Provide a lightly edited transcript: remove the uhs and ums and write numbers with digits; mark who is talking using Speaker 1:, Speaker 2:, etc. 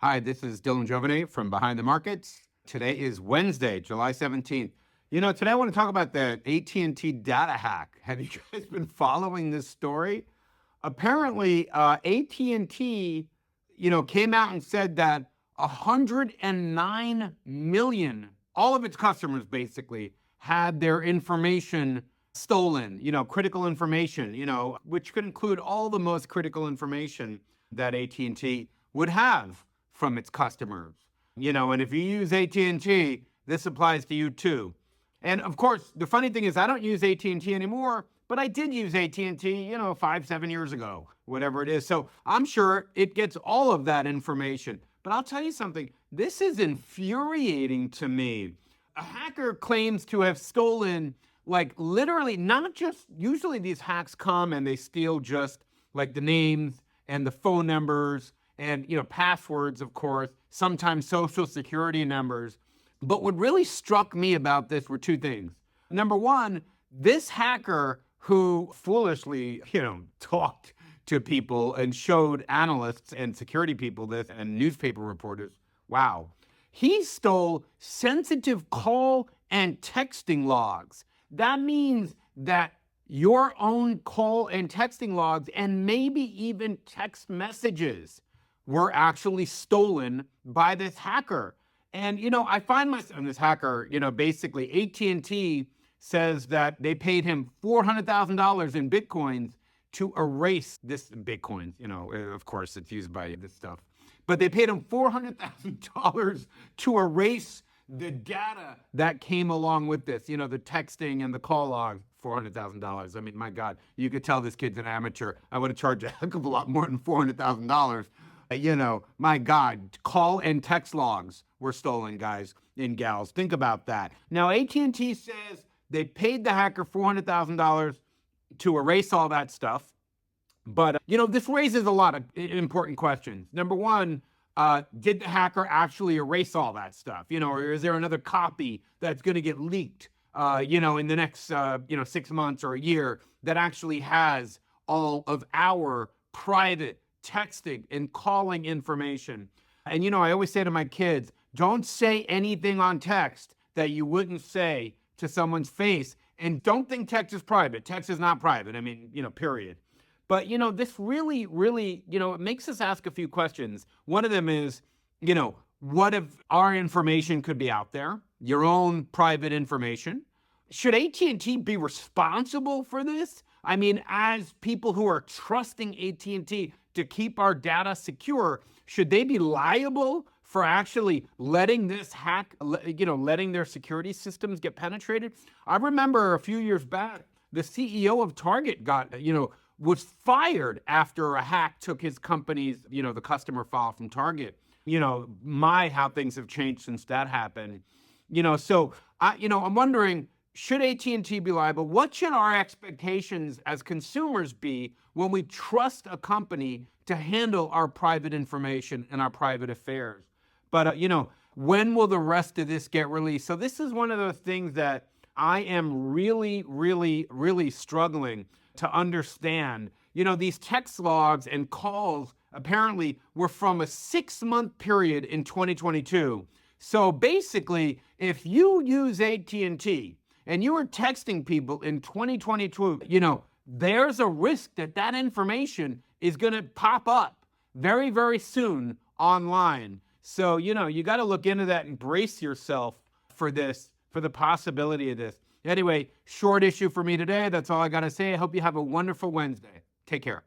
Speaker 1: Hi, this is Dylan Jovine from Behind the Markets. Today is Wednesday, July 17th. Today I want to talk about the AT&T data hack. Have you guys been following this story? Apparently, AT&T, came out and said that 109 million, all of its customers basically, had their information stolen, critical information, which could include all the most critical information that AT&T would have from its customers. And if you use AT&T, this applies to you too. And of course, the funny thing is I don't use AT&T anymore, but I did use AT&T, 5-7 years ago, whatever it is. So I'm sure it gets all of that information. But I'll tell you something, this is infuriating to me. A hacker claims to have stolen, like, literally, not just, usually these hacks come and they steal just like the names and the phone numbers and, passwords, of course, sometimes social security numbers. But what really struck me about this were two things. Number one, this hacker who foolishly, talked to people and showed analysts and security people this and newspaper reporters, wow, he stole sensitive call and texting logs. That means that your own call and texting logs and maybe even text messages were actually stolen by this hacker. And, I find myself, and this hacker, basically AT&T says that they paid him $400,000 in Bitcoins to erase this Bitcoins, of course it's used by this stuff, but they paid him $400,000 to erase the data that came along with this, the texting and the call logs. $400,000. I mean, my God, you could tell this kid's an amateur. I would have charged a heck of a lot more than $400,000. My God, call and text logs were stolen, guys and gals. Think about that. Now, AT&T says they paid the hacker $400,000 to erase all that stuff. But, this raises a lot of important questions. Number one, did the hacker actually erase all that stuff? Or is there another copy that's going to get leaked, in the next, 6 months or a year that actually has all of our private texting and calling information? And, I always say to my kids, don't say anything on text that you wouldn't say to someone's face. And don't think text is private. Text is not private. I mean, period. But, this really, it makes us ask a few questions. One of them is, what if our information could be out there, your own private information? Should AT&T be responsible for this? I mean, as people who are trusting AT&T to keep our data secure, should they be liable for actually letting this hack, letting their security systems get penetrated? I remember a few years back, the CEO of Target was fired after a hack took his company's, the customer file from Target. How things have changed since that happened. So I'm wondering, should AT&T be liable? What should our expectations as consumers be when we trust a company to handle our private information and our private affairs? But, when will the rest of this get released? So this is one of those things that I am really, really, really struggling to understand. These text logs and calls apparently were from a 6-month period in 2022. So basically, if you use AT&T and you are texting people in 2022, there's a risk that information is going to pop up very, very soon online. So, you got to look into that and brace yourself for this, for the possibility of this. Anyway, short issue for me today. That's all I got to say. I hope you have a wonderful Wednesday. Take care.